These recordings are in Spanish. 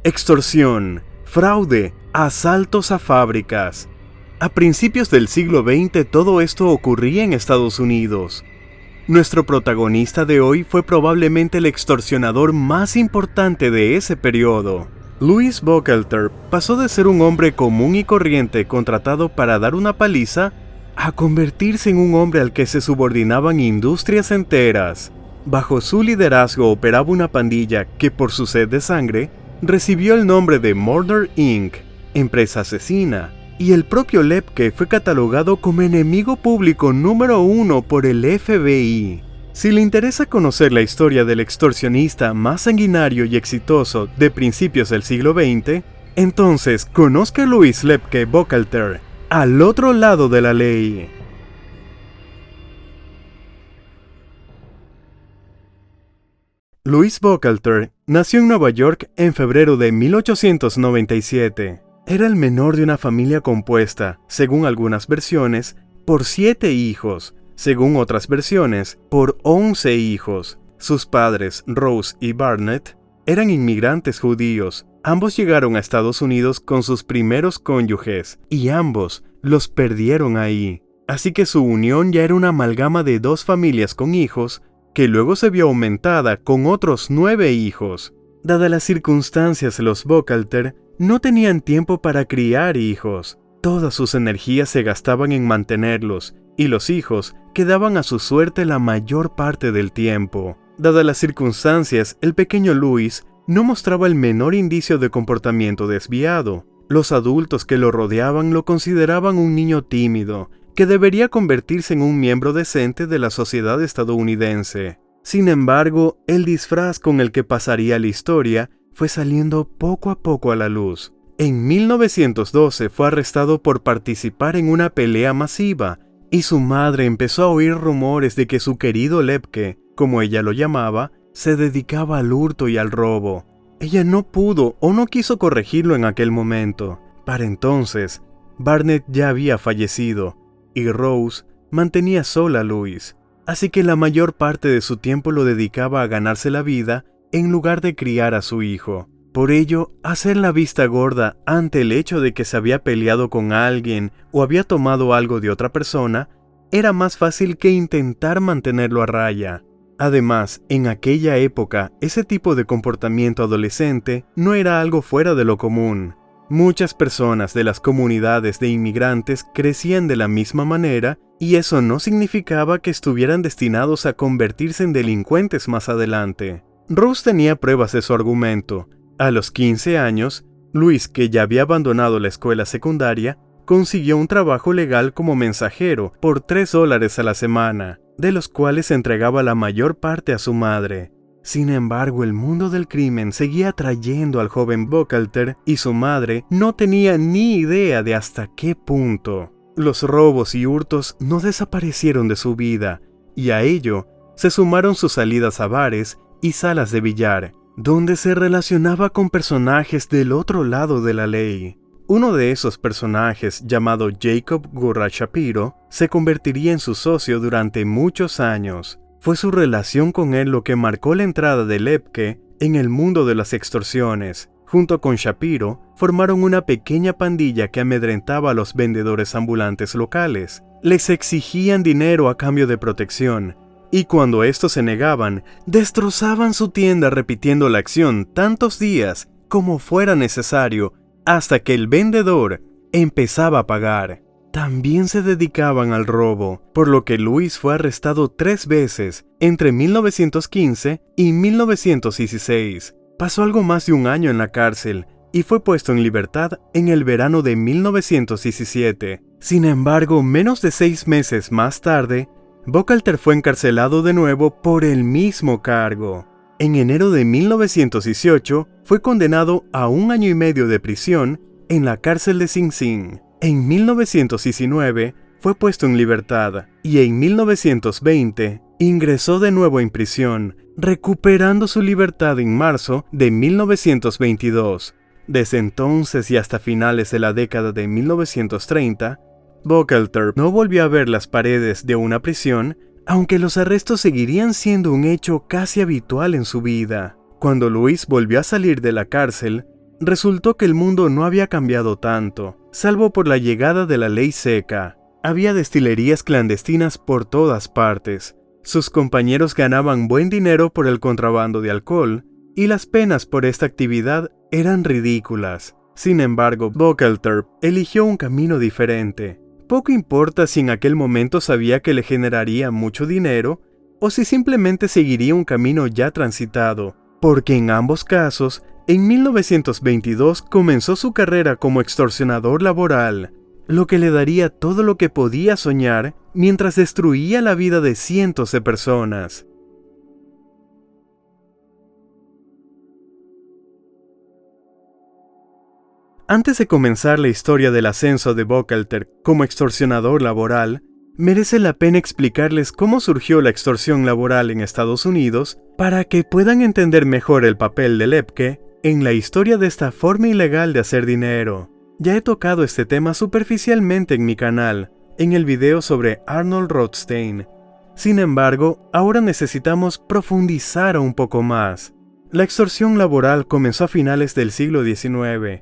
extorsión, fraude, asaltos a fábricas. A principios del siglo XX todo esto ocurría en Estados Unidos. Nuestro protagonista de hoy fue probablemente el extorsionador más importante de ese periodo. Louis Buchalter pasó de ser un hombre común y corriente contratado para dar una paliza a convertirse en un hombre al que se subordinaban industrias enteras. Bajo su liderazgo operaba una pandilla que por su sed de sangre recibió el nombre de Murder Inc., empresa asesina, y el propio Lepke fue catalogado como enemigo público número 1 por el FBI. Si le interesa conocer la historia del extorsionista más sanguinario y exitoso de principios del siglo XX, entonces conozca a Louis Lepke Buchalter, al otro lado de la ley. Louis Buchalter nació en Nueva York en febrero de 1897. Era el menor de una familia compuesta, según algunas versiones, por 7 hijos, según otras versiones, por 11 hijos. Sus padres, Rose y Barnett, eran inmigrantes judíos. Ambos llegaron a Estados Unidos con sus primeros cónyuges, y ambos los perdieron ahí. Así que su unión ya era una amalgama de 2 familias con hijos, que luego se vio aumentada con otros 9 hijos. Dadas las circunstancias, los Buchalter no tenían tiempo para criar hijos. Todas sus energías se gastaban en mantenerlos, y los hijos quedaban a su suerte la mayor parte del tiempo. Dadas las circunstancias, el pequeño Louis no mostraba el menor indicio de comportamiento desviado. Los adultos que lo rodeaban lo consideraban un niño tímido, que debería convertirse en un miembro decente de la sociedad estadounidense. Sin embargo, el disfraz con el que pasaría la historia fue saliendo poco a poco a la luz. En 1912 fue arrestado por participar en una pelea masiva, y su madre empezó a oír rumores de que su querido Lepke, como ella lo llamaba, se dedicaba al hurto y al robo. Ella no pudo o no quiso corregirlo en aquel momento. Para entonces, Barnett ya había fallecido, y Rose mantenía sola a Louis, así que la mayor parte de su tiempo lo dedicaba a ganarse la vida en lugar de criar a su hijo. Por ello, hacer la vista gorda ante el hecho de que se había peleado con alguien o había tomado algo de otra persona era más fácil que intentar mantenerlo a raya. Además, en aquella época, ese tipo de comportamiento adolescente no era algo fuera de lo común. Muchas personas de las comunidades de inmigrantes crecían de la misma manera, y eso no significaba que estuvieran destinados a convertirse en delincuentes más adelante. Rose tenía pruebas de su argumento. A los 15 años, Louis, que ya había abandonado la escuela secundaria, consiguió un trabajo legal como mensajero por $3 a la semana, de los cuales entregaba la mayor parte a su madre. Sin embargo, el mundo del crimen seguía atrayendo al joven Buchalter y su madre no tenía ni idea de hasta qué punto. Los robos y hurtos no desaparecieron de su vida, y a ello se sumaron sus salidas a bares y salas de billar, donde se relacionaba con personajes del otro lado de la ley. Uno de esos personajes, llamado Jacob Gurra Shapiro, se convertiría en su socio durante muchos años. Fue su relación con él lo que marcó la entrada de Lepke en el mundo de las extorsiones. Junto con Shapiro, formaron una pequeña pandilla que amedrentaba a los vendedores ambulantes locales. Les exigían dinero a cambio de protección, y cuando estos se negaban, destrozaban su tienda repitiendo la acción tantos días como fuera necesario, hasta que el vendedor empezaba a pagar. También se dedicaban al robo, por lo que Louis fue arrestado 3 veces entre 1915 y 1916. Pasó algo más de un año en la cárcel y fue puesto en libertad en el verano de 1917. Sin embargo, menos de 6 meses más tarde, Buchalter fue encarcelado de nuevo por el mismo cargo. En enero de 1918 fue condenado a 1 año y medio de prisión en la cárcel de Sing Sing. En 1919 fue puesto en libertad y en 1920 ingresó de nuevo en prisión, recuperando su libertad en marzo de 1922. Desde entonces y hasta finales de la década de 1930, Buchalter no volvió a ver las paredes de una prisión, aunque los arrestos seguirían siendo un hecho casi habitual en su vida. Cuando Louis volvió a salir de la cárcel, resultó que el mundo no había cambiado tanto, salvo por la llegada de la ley seca. Había destilerías clandestinas por todas partes. Sus compañeros ganaban buen dinero por el contrabando de alcohol, y las penas por esta actividad eran ridículas. Sin embargo, Buckalter eligió un camino diferente. Poco importa si en aquel momento sabía que le generaría mucho dinero, o si simplemente seguiría un camino ya transitado, porque en ambos casos, en 1922 comenzó su carrera como extorsionador laboral, lo que le daría todo lo que podía soñar mientras destruía la vida de cientos de personas. Antes de comenzar la historia del ascenso de Buckalter como extorsionador laboral, merece la pena explicarles cómo surgió la extorsión laboral en Estados Unidos para que puedan entender mejor el papel de Lepke en la historia de esta forma ilegal de hacer dinero. Ya he tocado este tema superficialmente en mi canal, en el video sobre Arnold Rothstein. Sin embargo, ahora necesitamos profundizar un poco más. La extorsión laboral comenzó a finales del siglo XIX.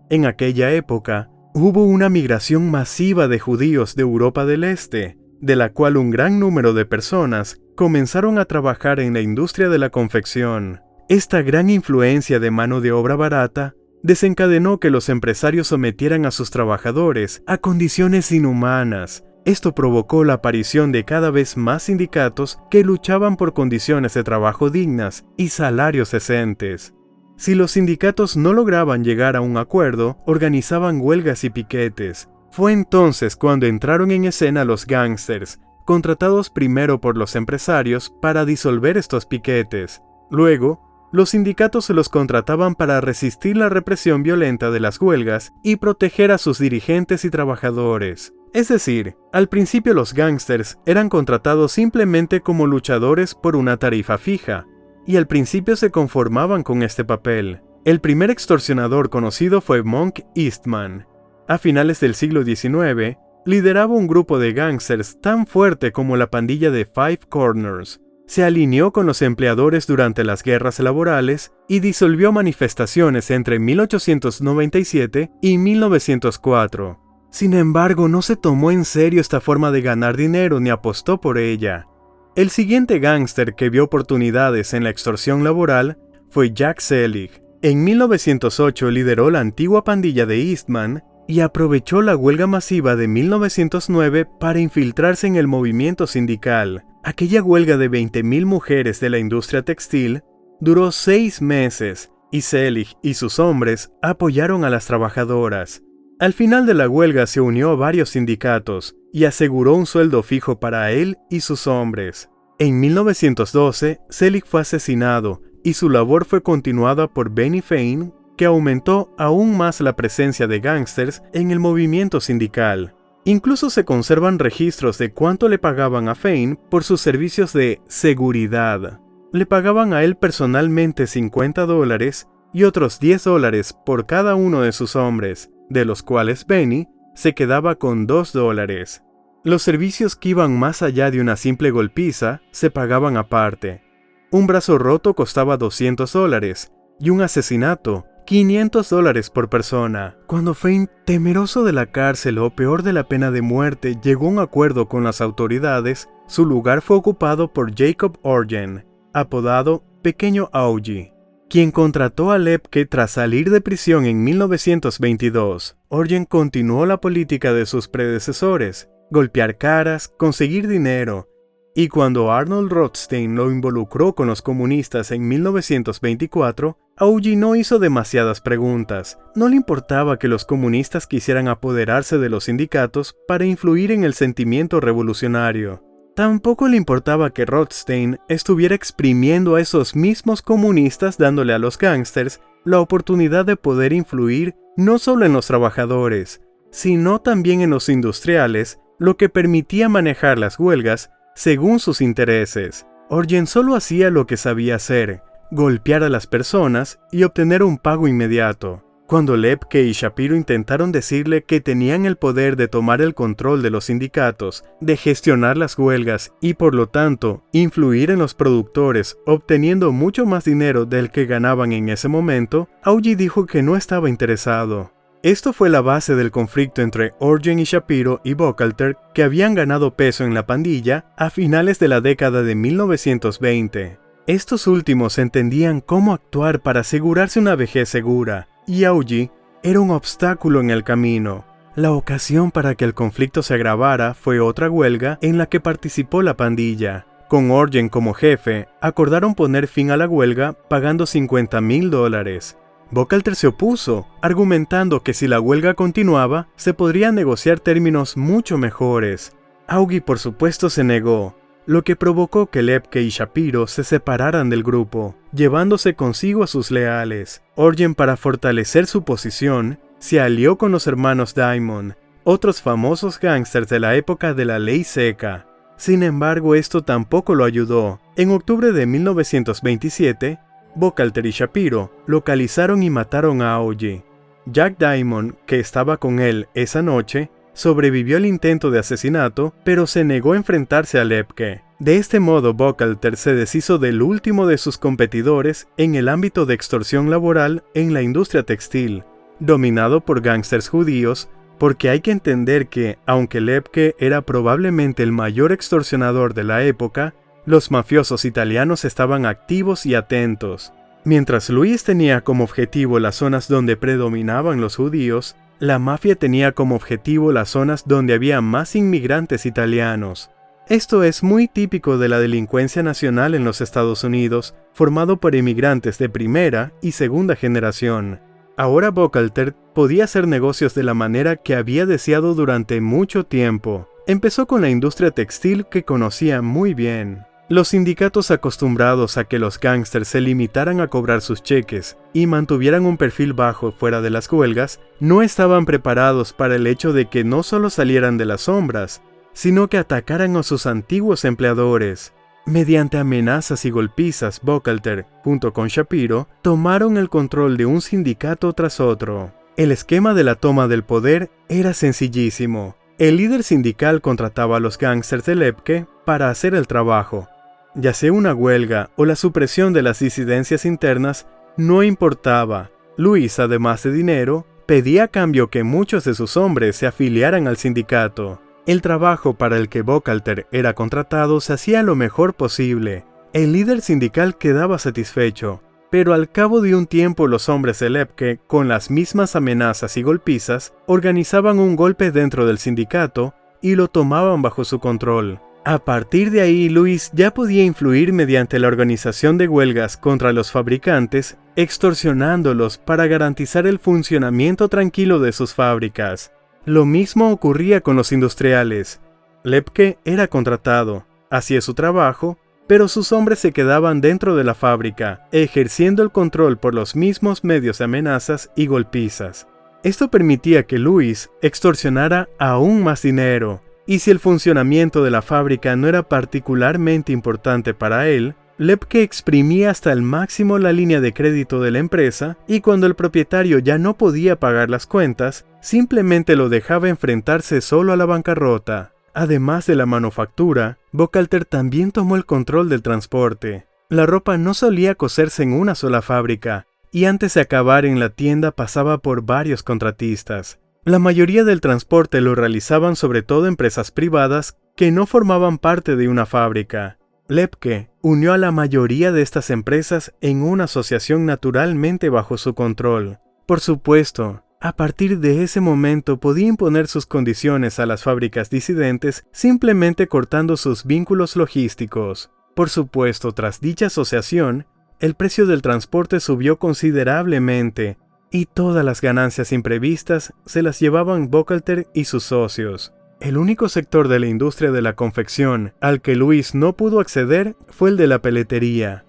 En aquella época, hubo una migración masiva de judíos de Europa del Este, de la cual un gran número de personas comenzaron a trabajar en la industria de la confección. Esta gran influencia de mano de obra barata desencadenó que los empresarios sometieran a sus trabajadores a condiciones inhumanas. Esto provocó la aparición de cada vez más sindicatos que luchaban por condiciones de trabajo dignas y salarios decentes. Si los sindicatos no lograban llegar a un acuerdo, organizaban huelgas y piquetes. Fue entonces cuando entraron en escena los gángsters, contratados primero por los empresarios para disolver estos piquetes. Luego, los sindicatos se los contrataban para resistir la represión violenta de las huelgas y proteger a sus dirigentes y trabajadores. Es decir, al principio los gángsters eran contratados simplemente como luchadores por una tarifa fija, y al principio se conformaban con este papel. El primer extorsionador conocido fue Monk Eastman. A finales del siglo XIX, lideraba un grupo de gángsters tan fuerte como la pandilla de Five Corners. Se alineó con los empleadores durante las guerras laborales y disolvió manifestaciones entre 1897 y 1904. Sin embargo, no se tomó en serio esta forma de ganar dinero ni apostó por ella. El siguiente gángster que vio oportunidades en la extorsión laboral fue Jack Selig. En 1908 lideró la antigua pandilla de Eastman y aprovechó la huelga masiva de 1909 para infiltrarse en el movimiento sindical. Aquella huelga de 20.000 mujeres de la industria textil duró 6 meses y Selig y sus hombres apoyaron a las trabajadoras. Al final de la huelga se unió a varios sindicatos y aseguró un sueldo fijo para él y sus hombres. En 1912, Selig fue asesinado y su labor fue continuada por Benny Fane, que aumentó aún más la presencia de gángsters en el movimiento sindical. Incluso se conservan registros de cuánto le pagaban a Fane por sus servicios de seguridad. Le pagaban a él personalmente $50 y otros $10 por cada uno de sus hombres, de los cuales Benny se quedaba con $2. Los servicios que iban más allá de una simple golpiza se pagaban aparte. Un brazo roto costaba $200 y un asesinato $500 por persona. Cuando Fane, temeroso de la cárcel o peor de la pena de muerte, llegó a un acuerdo con las autoridades, su lugar fue ocupado por Jacob Orgen, apodado Pequeño Augie, quien contrató a Lepke tras salir de prisión en 1922. Orgen continuó la política de sus predecesores, golpear caras, conseguir dinero, y cuando Arnold Rothstein lo involucró con los comunistas en 1924, Augie no hizo demasiadas preguntas. No le importaba que los comunistas quisieran apoderarse de los sindicatos para influir en el sentimiento revolucionario. Tampoco le importaba que Rothstein estuviera exprimiendo a esos mismos comunistas dándole a los gángsters la oportunidad de poder influir no solo en los trabajadores, sino también en los industriales, lo que permitía manejar las huelgas según sus intereses. Orgen solo hacía lo que sabía hacer, golpear a las personas y obtener un pago inmediato. Cuando Lepke y Shapiro intentaron decirle que tenían el poder de tomar el control de los sindicatos, de gestionar las huelgas y por lo tanto influir en los productores, obteniendo mucho más dinero del que ganaban en ese momento, Augie dijo que no estaba interesado. Esto fue la base del conflicto entre Orgen y Shapiro y Buchalter, que habían ganado peso en la pandilla a finales de la década de 1920. Estos últimos entendían cómo actuar para asegurarse una vejez segura, y Augie era un obstáculo en el camino. La ocasión para que el conflicto se agravara fue otra huelga en la que participó la pandilla. Con Orgen como jefe, acordaron poner fin a la huelga pagando $50,000. Buchalter se opuso, argumentando que si la huelga continuaba, se podrían negociar términos mucho mejores. Augie por supuesto se negó, lo que provocó que Lepke y Shapiro se separaran del grupo, llevándose consigo a sus leales. Orgen, para fortalecer su posición, se alió con los hermanos Diamond, otros famosos gángsters de la época de la ley seca. Sin embargo, esto tampoco lo ayudó. En octubre de 1927, Buchalter y Shapiro localizaron y mataron a Augie. Jack Diamond, que estaba con él esa noche, sobrevivió al intento de asesinato, pero se negó a enfrentarse a Lepke. De este modo, Buchalter se deshizo del último de sus competidores en el ámbito de extorsión laboral en la industria textil, dominado por gángsters judíos, porque hay que entender que, aunque Lepke era probablemente el mayor extorsionador de la época, los mafiosos italianos estaban activos y atentos. Mientras Luis tenía como objetivo las zonas donde predominaban los judíos, la mafia tenía como objetivo las zonas donde había más inmigrantes italianos. Esto es muy típico de la delincuencia nacional en los Estados Unidos, formado por inmigrantes de primera y segunda generación. Ahora Buchalter podía hacer negocios de la manera que había deseado durante mucho tiempo. Empezó con la industria textil que conocía muy bien. Los sindicatos, acostumbrados a que los gángsters se limitaran a cobrar sus cheques y mantuvieran un perfil bajo fuera de las huelgas, no estaban preparados para el hecho de que no solo salieran de las sombras, sino que atacaran a sus antiguos empleadores. Mediante amenazas y golpizas, Buchalter, junto con Shapiro, tomaron el control de un sindicato tras otro. El esquema de la toma del poder era sencillísimo. El líder sindical contrataba a los gángsters de Lepke para hacer el trabajo. Ya sea una huelga o la supresión de las disidencias internas, no importaba. Luis, además de dinero, pedía a cambio que muchos de sus hombres se afiliaran al sindicato. El trabajo para el que Buchalter era contratado se hacía lo mejor posible. El líder sindical quedaba satisfecho, pero al cabo de un tiempo los hombres de Lepke, con las mismas amenazas y golpizas, organizaban un golpe dentro del sindicato y lo tomaban bajo su control. A partir de ahí, Luis ya podía influir mediante la organización de huelgas contra los fabricantes, extorsionándolos para garantizar el funcionamiento tranquilo de sus fábricas. Lo mismo ocurría con los industriales. Lepke era contratado, hacía su trabajo, pero sus hombres se quedaban dentro de la fábrica, ejerciendo el control por los mismos medios de amenazas y golpizas. Esto permitía que Luis extorsionara aún más dinero, y si el funcionamiento de la fábrica no era particularmente importante para él, Lepke exprimía hasta el máximo la línea de crédito de la empresa y cuando el propietario ya no podía pagar las cuentas, simplemente lo dejaba enfrentarse solo a la bancarrota. Además de la manufactura, Buchalter también tomó el control del transporte. La ropa no solía coserse en una sola fábrica, y antes de acabar en la tienda pasaba por varios contratistas. La mayoría del transporte lo realizaban sobre todo empresas privadas que no formaban parte de una fábrica. Lepke unió a la mayoría de estas empresas en una asociación naturalmente bajo su control. Por supuesto, a partir de ese momento podía imponer sus condiciones a las fábricas disidentes simplemente cortando sus vínculos logísticos. Por supuesto, tras dicha asociación, el precio del transporte subió considerablemente y todas las ganancias imprevistas se las llevaban Buchalter y sus socios. El único sector de la industria de la confección al que Luis no pudo acceder fue el de la peletería.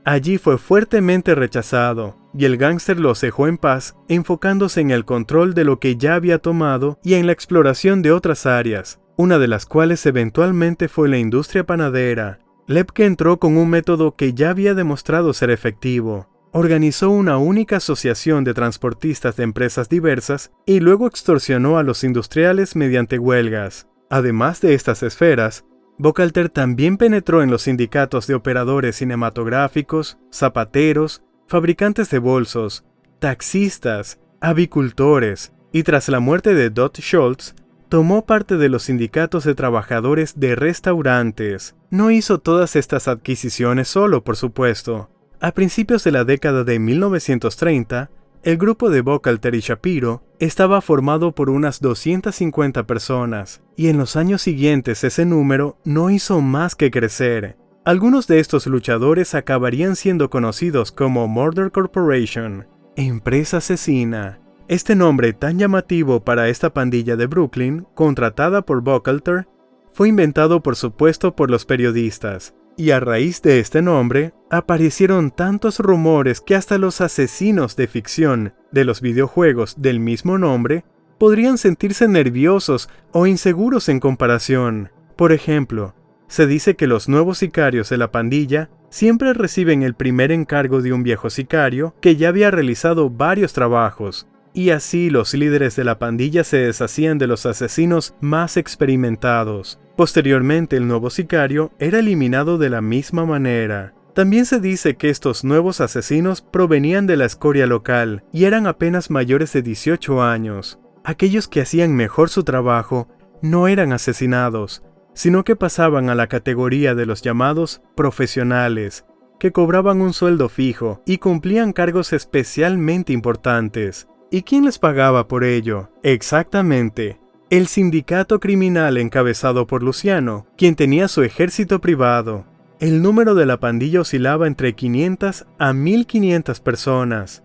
Allí fue fuertemente rechazado, y el gángster los dejó en paz, enfocándose en el control de lo que ya había tomado y en la exploración de otras áreas, una de las cuales eventualmente fue la industria panadera. Lepke entró con un método que ya había demostrado ser efectivo. organizó una única asociación de transportistas de empresas diversas y luego extorsionó a los industriales mediante huelgas. Además de estas esferas, Buchalter también penetró en los sindicatos de operadores cinematográficos, zapateros, fabricantes de bolsos, taxistas, avicultores, y tras la muerte de Dot Schultz, tomó parte de los sindicatos de trabajadores de restaurantes. No hizo todas estas adquisiciones solo, por supuesto. A principios de la década de 1930, el grupo de Buchalter y Shapiro estaba formado por unas 250 personas, y en los años siguientes ese número no hizo más que crecer. Algunos de estos luchadores acabarían siendo conocidos como Murder Corporation, empresa asesina. Este nombre tan llamativo para esta pandilla de Brooklyn, contratada por Buchalter, fue inventado por supuesto por los periodistas, y a raíz de este nombre, aparecieron tantos rumores que hasta los asesinos de ficción de los videojuegos del mismo nombre podrían sentirse nerviosos o inseguros en comparación. Por ejemplo, se dice que los nuevos sicarios de la pandilla siempre reciben el primer encargo de un viejo sicario que ya había realizado varios trabajos, y así los líderes de la pandilla se deshacían de los asesinos más experimentados. Posteriormente, el nuevo sicario era eliminado de la misma manera. También se dice que estos nuevos asesinos provenían de la escoria local y eran apenas mayores de 18 años. Aquellos que hacían mejor su trabajo no eran asesinados, sino que pasaban a la categoría de los llamados profesionales, que cobraban un sueldo fijo y cumplían cargos especialmente importantes. ¿Y quién les pagaba por ello? Exactamente, el sindicato criminal encabezado por Luciano, quien tenía su ejército privado. El número de la pandilla oscilaba entre 500 a 1500 personas.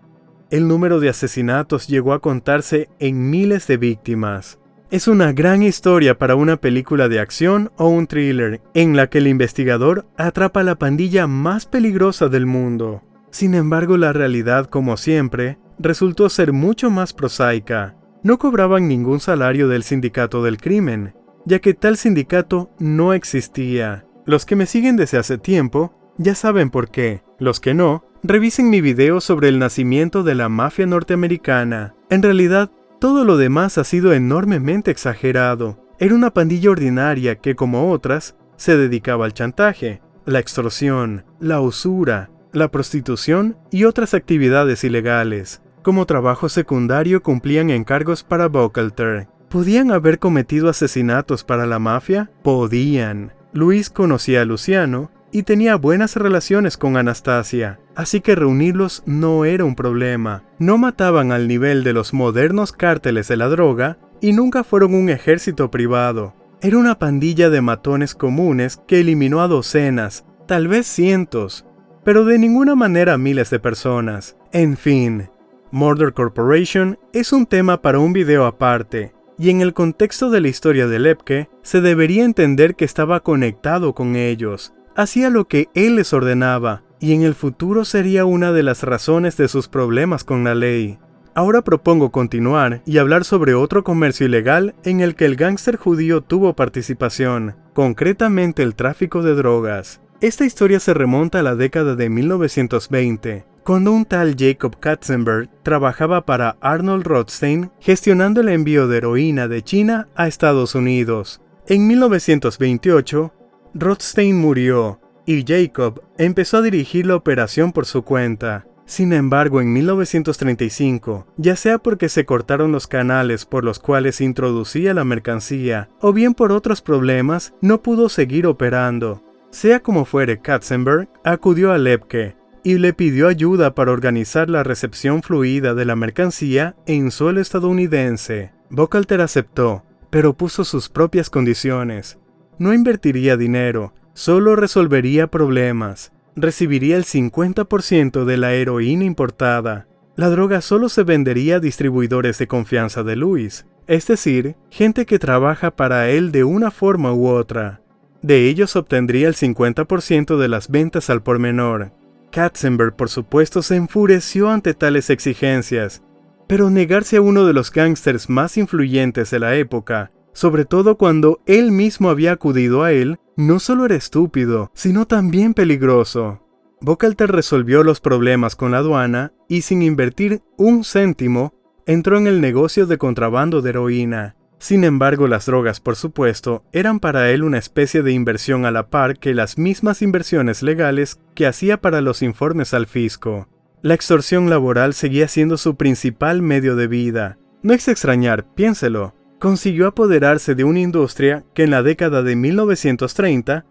El número de asesinatos llegó a contarse en miles de víctimas. Es una gran historia para una película de acción o un thriller, en la que el investigador atrapa a la pandilla más peligrosa del mundo. Sin embargo, la realidad, como siempre, resultó ser mucho más prosaica. No cobraban ningún salario del sindicato del crimen, ya que tal sindicato no existía. Los que me siguen desde hace tiempo ya saben por qué. Los que no, revisen mi video sobre el nacimiento de la mafia norteamericana. En realidad, todo lo demás ha sido enormemente exagerado. Era una pandilla ordinaria que, como otras, se dedicaba al chantaje, la extorsión, la usura, la prostitución y otras actividades ilegales. Como trabajo secundario cumplían encargos para Buchalter. ¿Podían haber cometido asesinatos para la mafia? Podían. Luis conocía a Luciano y tenía buenas relaciones con Anastasia, así que reunirlos no era un problema. No mataban al nivel de los modernos cárteles de la droga y nunca fueron un ejército privado. Era una pandilla de matones comunes que eliminó a docenas, tal vez cientos, pero de ninguna manera a miles de personas. En fin, Murder Corporation es un tema para un video aparte, y en el contexto de la historia de Lepke, se debería entender que estaba conectado con ellos, hacía lo que él les ordenaba, y en el futuro sería una de las razones de sus problemas con la ley. Ahora propongo continuar y hablar sobre otro comercio ilegal en el que el gángster judío tuvo participación, concretamente el tráfico de drogas. Esta historia se remonta a la década de 1920, cuando un tal Jacob Katzenberg trabajaba para Arnold Rothstein gestionando el envío de heroína de China a Estados Unidos. En 1928, Rothstein murió y Jacob empezó a dirigir la operación por su cuenta. Sin embargo, en 1935, ya sea porque se cortaron los canales por los cuales se introducía la mercancía, o bien por otros problemas, no pudo seguir operando. Sea como fuere, Katzenberg acudió a Lepke y le pidió ayuda para organizar la recepción fluida de la mercancía en suelo estadounidense. Buchalter aceptó, pero puso sus propias condiciones. No invertiría dinero, solo resolvería problemas. Recibiría el 50% de la heroína importada. La droga solo se vendería a distribuidores de confianza de Luis, es decir, gente que trabaja para él de una forma u otra. De ellos obtendría el 50% de las ventas al por menor. Katzenberg, por supuesto, se enfureció ante tales exigencias, pero negarse a uno de los gángsters más influyentes de la época, sobre todo cuando él mismo había acudido a él, no solo era estúpido, sino también peligroso. Buchalter resolvió los problemas con la aduana y sin invertir un céntimo, entró en el negocio de contrabando de heroína. Sin embargo, las drogas, por supuesto, eran para él una especie de inversión a la par que las mismas inversiones legales que hacía para los informes al fisco. La extorsión laboral seguía siendo su principal medio de vida. No es extrañar, piénselo. Consiguió apoderarse de una industria que en la década de 1930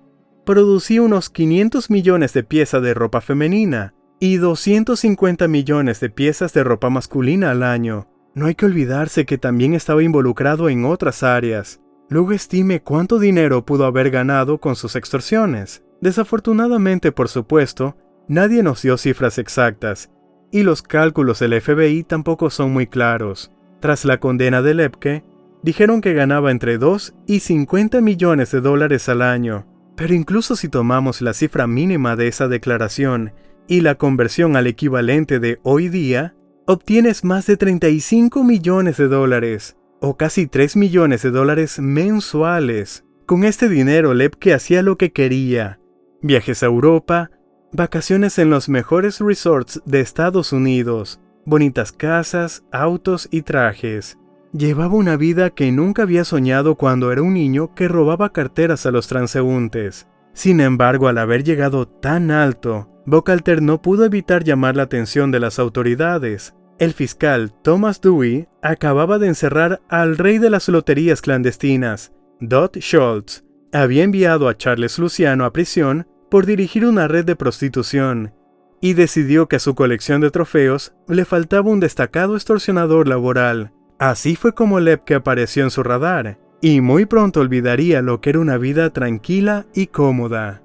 producía unos 500 millones de piezas de ropa femenina y 250 millones de piezas de ropa masculina al año. No hay que olvidarse que también estaba involucrado en otras áreas. Luego estime cuánto dinero pudo haber ganado con sus extorsiones. Desafortunadamente, por supuesto, nadie nos dio cifras exactas, y los cálculos del FBI tampoco son muy claros. Tras la condena de Lepke, dijeron que ganaba entre 2 y 50 millones de dólares al año. Pero incluso si tomamos la cifra mínima de esa declaración y la conversión al equivalente de hoy día, obtienes más de 35 millones de dólares, o casi 3 millones de dólares mensuales. Con este dinero Lepke hacía lo que quería: viajes a Europa, vacaciones en los mejores resorts de Estados Unidos, bonitas casas, autos y trajes. Llevaba una vida que nunca había soñado cuando era un niño que robaba carteras a los transeúntes. Sin embargo, al haber llegado tan alto, Buchalter no pudo evitar llamar la atención de las autoridades. El fiscal Thomas Dewey acababa de encerrar al rey de las loterías clandestinas, Dot Schultz. Había enviado a Charles Luciano a prisión por dirigir una red de prostitución, y decidió que a su colección de trofeos le faltaba un destacado extorsionador laboral. Así fue como Lepke apareció en su radar, y muy pronto olvidaría lo que era una vida tranquila y cómoda.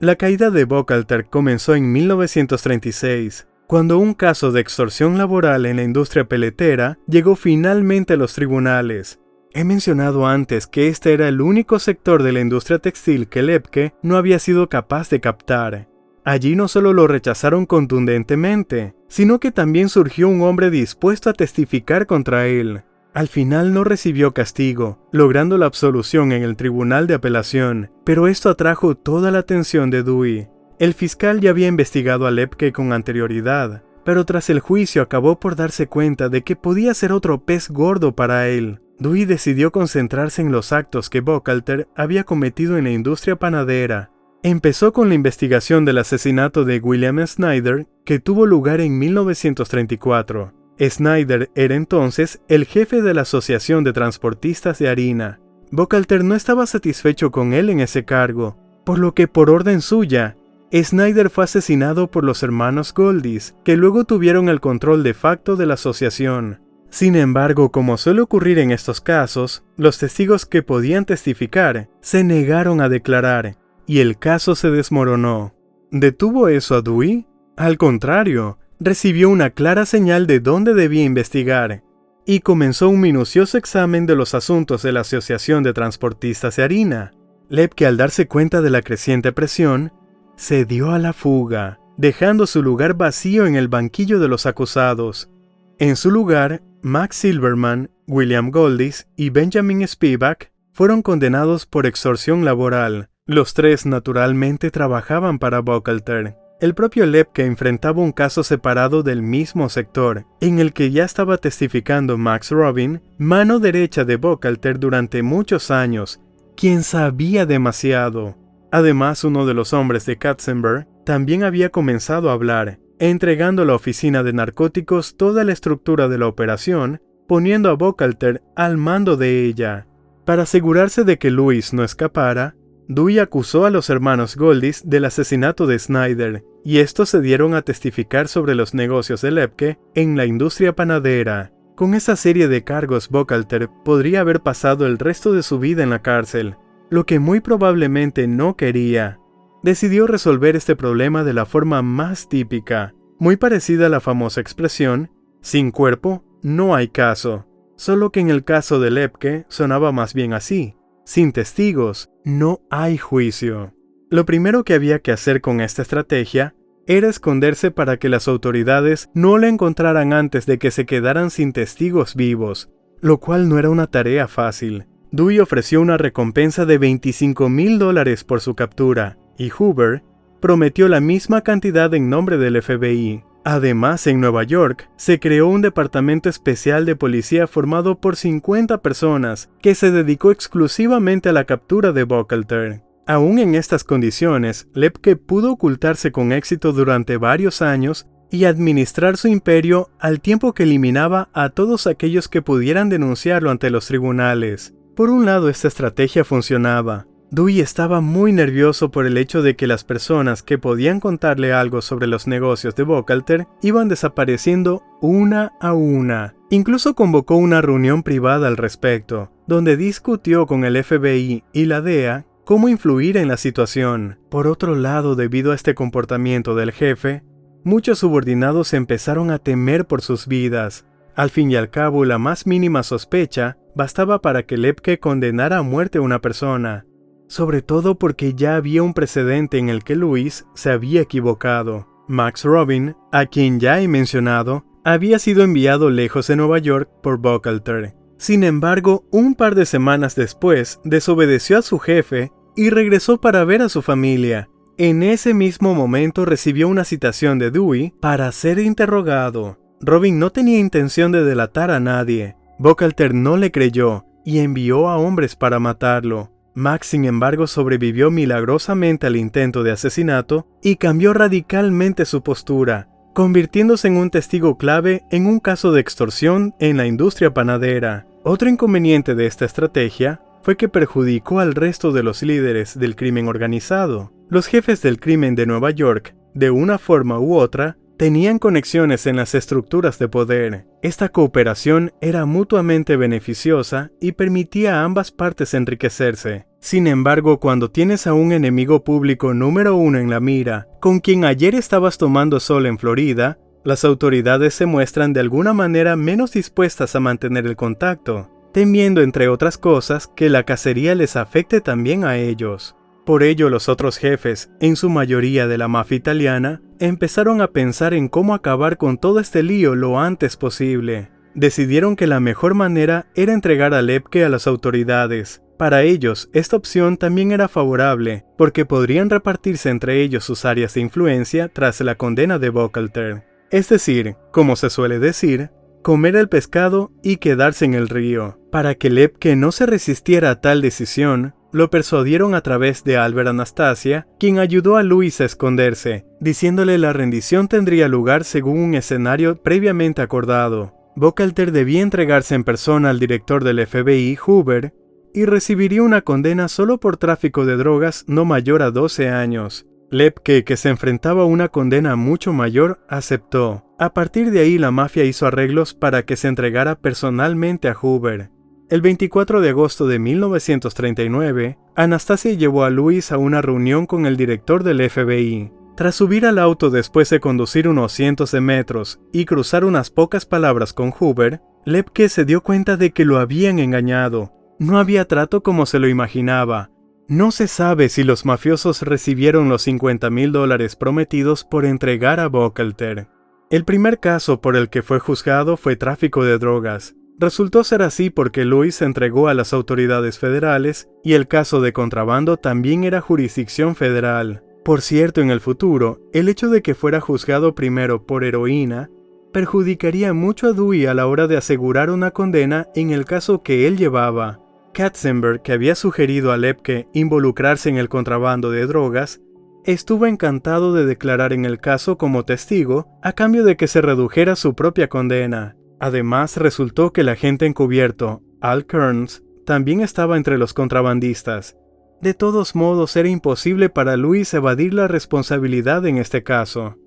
La caída de Buchalter comenzó en 1936, cuando un caso de extorsión laboral en la industria peletera llegó finalmente a los tribunales. He mencionado antes que este era el único sector de la industria textil que Lepke no había sido capaz de captar. Allí no solo lo rechazaron contundentemente, sino que también surgió un hombre dispuesto a testificar contra él. Al final no recibió castigo, logrando la absolución en el tribunal de apelación, pero esto atrajo toda la atención de Dewey. El fiscal ya había investigado a Lepke con anterioridad, pero tras el juicio acabó por darse cuenta de que podía ser otro pez gordo para él. Dewey decidió concentrarse en los actos que Buchalter había cometido en la industria panadera. Empezó con la investigación del asesinato de William Snyder, que tuvo lugar en 1934. Snyder era entonces el jefe de la Asociación de Transportistas de Harina. Buchalter no estaba satisfecho con él en ese cargo, por lo que por orden suya, Snyder fue asesinado por los hermanos Goldis, que luego tuvieron el control de facto de la asociación. Sin embargo, como suele ocurrir en estos casos, los testigos que podían testificar se negaron a declarar, y el caso se desmoronó. ¿Detuvo eso a Dewey? Al contrario, recibió una clara señal de dónde debía investigar, y comenzó un minucioso examen de los asuntos de la Asociación de Transportistas de Harina. Lepke, al darse cuenta de la creciente presión, se dio a la fuga, dejando su lugar vacío en el banquillo de los acusados. En su lugar, Max Silverman, William Goldis y Benjamin Spivak fueron condenados por extorsión laboral. Los tres naturalmente trabajaban para Buchalter. El propio Lepke enfrentaba un caso separado del mismo sector, en el que ya estaba testificando Max Robin, mano derecha de Buchalter durante muchos años, quien sabía demasiado. Además, uno de los hombres de Katzenberg también había comenzado a hablar, entregando a la oficina de narcóticos toda la estructura de la operación, poniendo a Buchalter al mando de ella. Para asegurarse de que Louis no escapara, Dewey acusó a los hermanos Goldis del asesinato de Snyder, y estos se dieron a testificar sobre los negocios de Lepke en la industria panadera. Con esa serie de cargos, Buchalter podría haber pasado el resto de su vida en la cárcel, lo que muy probablemente no quería. Decidió resolver este problema de la forma más típica, muy parecida a la famosa expresión: sin cuerpo, no hay caso. Solo que en el caso de Lepke sonaba más bien así: sin testigos, no hay juicio. Lo primero que había que hacer con esta estrategia era esconderse para que las autoridades no le encontraran antes de que se quedaran sin testigos vivos, lo cual no era una tarea fácil. Dewey ofreció una recompensa de $25,000 por su captura, y Hoover prometió la misma cantidad en nombre del FBI. Además, en Nueva York, se creó un departamento especial de policía formado por 50 personas que se dedicó exclusivamente a la captura de Buchalter. Aún en estas condiciones, Lepke pudo ocultarse con éxito durante varios años y administrar su imperio al tiempo que eliminaba a todos aquellos que pudieran denunciarlo ante los tribunales. Por un lado, esta estrategia funcionaba. Dewey estaba muy nervioso por el hecho de que las personas que podían contarle algo sobre los negocios de Buchalter iban desapareciendo una a una. Incluso convocó una reunión privada al respecto, donde discutió con el FBI y la DEA cómo influir en la situación. Por otro lado, debido a este comportamiento del jefe, muchos subordinados empezaron a temer por sus vidas. Al fin y al cabo, la más mínima sospecha bastaba para que Lepke condenara a muerte a una persona, sobre todo porque ya había un precedente en el que Lewis se había equivocado. Max Robin, a quien ya he mencionado, había sido enviado lejos de Nueva York por Buchalter. Sin embargo, un par de semanas después, desobedeció a su jefe y regresó para ver a su familia. En ese mismo momento recibió una citación de Dewey para ser interrogado. Robin no tenía intención de delatar a nadie. Buchalter no le creyó y envió a hombres para matarlo. Max, sin embargo, sobrevivió milagrosamente al intento de asesinato y cambió radicalmente su postura, convirtiéndose en un testigo clave en un caso de extorsión en la industria panadera. Otro inconveniente de esta estrategia fue que perjudicó al resto de los líderes del crimen organizado. Los jefes del crimen de Nueva York, de una forma u otra, tenían conexiones en las estructuras de poder. Esta cooperación era mutuamente beneficiosa y permitía a ambas partes enriquecerse. Sin embargo, cuando tienes a un enemigo público número uno en la mira, con quien ayer estabas tomando sol en Florida, las autoridades se muestran de alguna manera menos dispuestas a mantener el contacto, temiendo, entre otras cosas, que la cacería les afecte también a ellos. Por ello, los otros jefes, en su mayoría de la mafia italiana, empezaron a pensar en cómo acabar con todo este lío lo antes posible. Decidieron que la mejor manera era entregar a Lepke a las autoridades. Para ellos, esta opción también era favorable, porque podrían repartirse entre ellos sus áreas de influencia tras la condena de Buchalter. Es decir, como se suele decir, comer el pescado y quedarse en el río. Para que Lepke no se resistiera a tal decisión, lo persuadieron a través de Albert Anastasia, quien ayudó a Lewis a esconderse, diciéndole la rendición tendría lugar según un escenario previamente acordado. Buchalter debía entregarse en persona al director del FBI, Hoover, y recibiría una condena solo por tráfico de drogas no mayor a 12 años. Lepke, que se enfrentaba a una condena mucho mayor, aceptó. A partir de ahí la mafia hizo arreglos para que se entregara personalmente a Hoover. El 24 de agosto de 1939, Anastasia llevó a Lewis a una reunión con el director del FBI. Tras subir al auto después de conducir unos cientos de metros y cruzar unas pocas palabras con Hoover, Lepke se dio cuenta de que lo habían engañado. No había trato como se lo imaginaba. No se sabe si los mafiosos recibieron los $50,000 prometidos por entregar a Buchalter. El primer caso por el que fue juzgado fue tráfico de drogas. Resultó ser así porque Lewis se entregó a las autoridades federales y el caso de contrabando también era jurisdicción federal. Por cierto, en el futuro, el hecho de que fuera juzgado primero por heroína perjudicaría mucho a Dewey a la hora de asegurar una condena en el caso que él llevaba. Katzenberg, que había sugerido a Lepke involucrarse en el contrabando de drogas, estuvo encantado de declarar en el caso como testigo a cambio de que se redujera su propia condena. Además, resultó que el agente encubierto, Al Kearns, también estaba entre los contrabandistas. De todos modos, era imposible para Lewis evadir la responsabilidad en este caso.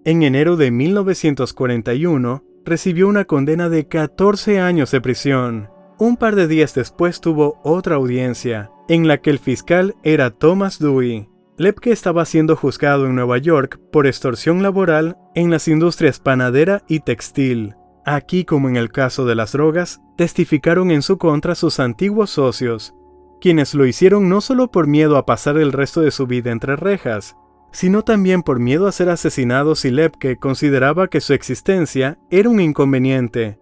En enero de 1941, recibió una condena de 14 años de prisión. Un par de días después tuvo otra audiencia, en la que el fiscal era Thomas Dewey. Lepke estaba siendo juzgado en Nueva York por extorsión laboral en las industrias panadera y textil. Aquí, como en el caso de las drogas, testificaron en su contra sus antiguos socios, quienes lo hicieron no solo por miedo a pasar el resto de su vida entre rejas, sino también por miedo a ser asesinados si Lepke consideraba que su existencia era un inconveniente.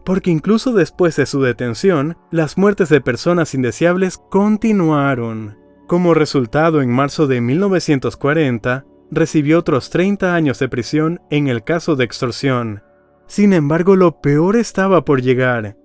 porque incluso después de su detención, las muertes de personas indeseables continuaron. Como resultado, en marzo de 1940, recibió otros 30 años de prisión en el caso de extorsión. Sin embargo, lo peor estaba por llegar.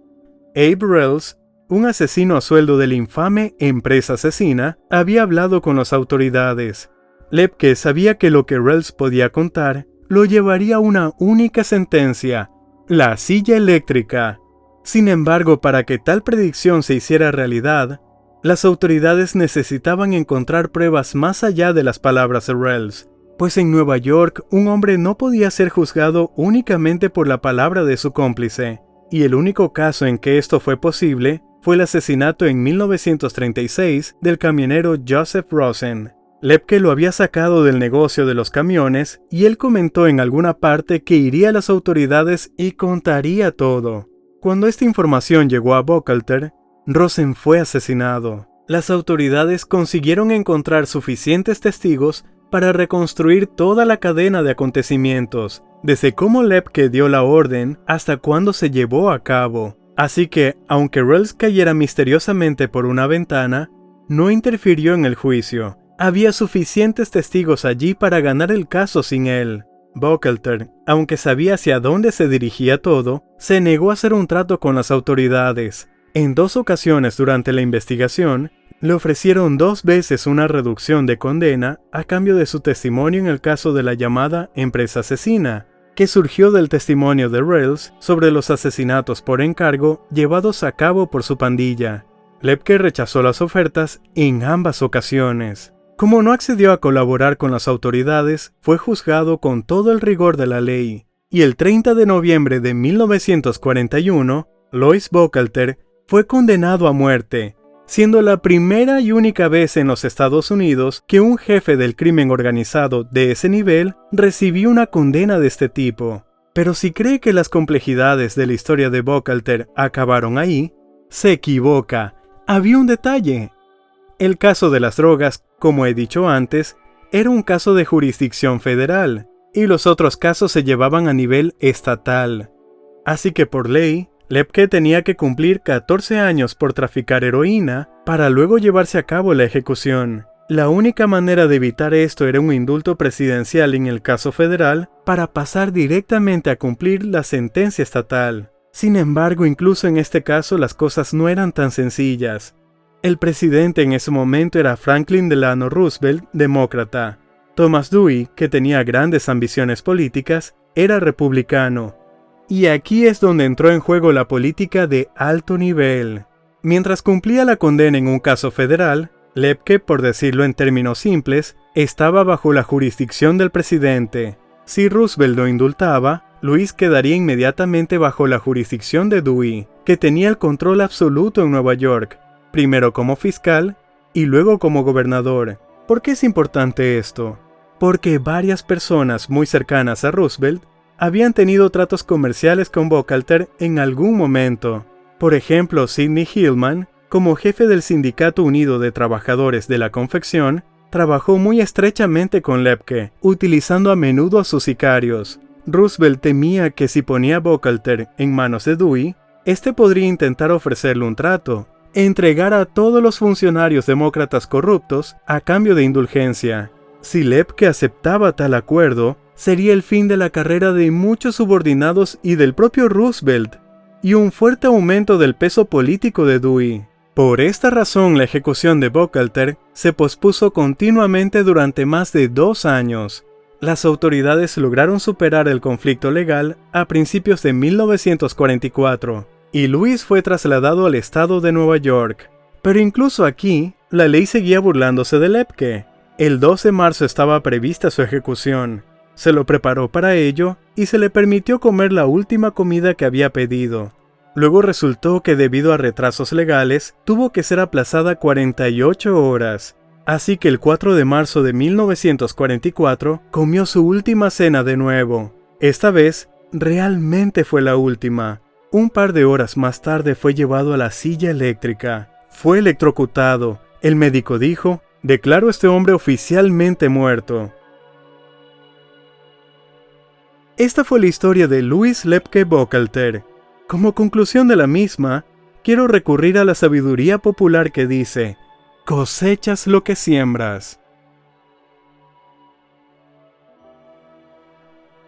Abe Rels, un asesino a sueldo de la infame empresa asesina, había hablado con las autoridades. Lepke sabía que lo que Rels podía contar lo llevaría a una única sentencia: la silla eléctrica. Sin embargo, para que tal predicción se hiciera realidad, las autoridades necesitaban encontrar pruebas más allá de las palabras de Rels, pues en Nueva York un hombre no podía ser juzgado únicamente por la palabra de su cómplice, y el único caso en que esto fue posible fue el asesinato en 1936 del camionero Joseph Rosen. Lepke lo había sacado del negocio de los camiones y él comentó en alguna parte que iría a las autoridades y contaría todo. Cuando esta información llegó a Buchalter, Rosen fue asesinado. Las autoridades consiguieron encontrar suficientes testigos para reconstruir toda la cadena de acontecimientos, desde cómo Lepke dio la orden hasta cuándo se llevó a cabo. Así que, aunque Rels cayera misteriosamente por una ventana, no interfirió en el juicio. Había suficientes testigos allí para ganar el caso sin él. Buchalter, aunque sabía hacia dónde se dirigía todo, se negó a hacer un trato con las autoridades. En 2 ocasiones durante la investigación, le ofrecieron 2 veces una reducción de condena a cambio de su testimonio en el caso de la llamada empresa asesina, que surgió del testimonio de Rels sobre los asesinatos por encargo llevados a cabo por su pandilla. Lepke rechazó las ofertas en ambas ocasiones. Como no accedió a colaborar con las autoridades, fue juzgado con todo el rigor de la ley, y el 30 de noviembre de 1941, Lois Buchalter fue condenado a muerte, siendo la primera y única vez en los Estados Unidos que un jefe del crimen organizado de ese nivel recibió una condena de este tipo. Pero si cree que las complejidades de la historia de Buchalter acabaron ahí, se equivoca. Había un detalle. El caso de las drogas, como he dicho antes, era un caso de jurisdicción federal, y los otros casos se llevaban a nivel estatal. Así que por ley, Lepke tenía que cumplir 14 años por traficar heroína para luego llevarse a cabo la ejecución. La única manera de evitar esto era un indulto presidencial en el caso federal para pasar directamente a cumplir la sentencia estatal. Sin embargo, incluso en este caso las cosas no eran tan sencillas. El presidente en ese momento era Franklin Delano Roosevelt, demócrata. Thomas Dewey, que tenía grandes ambiciones políticas, era republicano. Y aquí es donde entró en juego la política de alto nivel. Mientras cumplía la condena en un caso federal, Lepke, por decirlo en términos simples, estaba bajo la jurisdicción del presidente. Si Roosevelt lo indultaba, Luis quedaría inmediatamente bajo la jurisdicción de Dewey, que tenía el control absoluto en Nueva York, primero como fiscal y luego como gobernador. ¿Por qué es importante esto? Porque varias personas muy cercanas a Roosevelt habían tenido tratos comerciales con Buchalter en algún momento. Por ejemplo, Sidney Hillman, como jefe del Sindicato Unido de Trabajadores de la Confección, trabajó muy estrechamente con Lepke, utilizando a menudo a sus sicarios. Roosevelt temía que si ponía a Buchalter en manos de Dewey, este podría intentar ofrecerle un trato, entregar a todos los funcionarios demócratas corruptos a cambio de indulgencia. Si Lepke aceptaba tal acuerdo, sería el fin de la carrera de muchos subordinados y del propio Roosevelt, y un fuerte aumento del peso político de Dewey. Por esta razón, la ejecución de Buchalter se pospuso continuamente durante más de 2 años. Las autoridades lograron superar el conflicto legal a principios de 1944, y Luis fue trasladado al estado de Nueva York. Pero incluso aquí, la ley seguía burlándose de Lepke. El 2 de marzo estaba prevista su ejecución. Se lo preparó para ello y se le permitió comer la última comida que había pedido. Luego resultó que debido a retrasos legales, tuvo que ser aplazada 48 horas. Así que el 4 de marzo de 1944 comió su última cena de nuevo. Esta vez, realmente fue la última. Un par de horas más tarde fue llevado a la silla eléctrica. Fue electrocutado. El médico dijo: "Declaro a este hombre oficialmente muerto". Esta fue la historia de Louis Lepke Buchalter. Como conclusión de la misma, quiero recurrir a la sabiduría popular que dice: cosechas lo que siembras.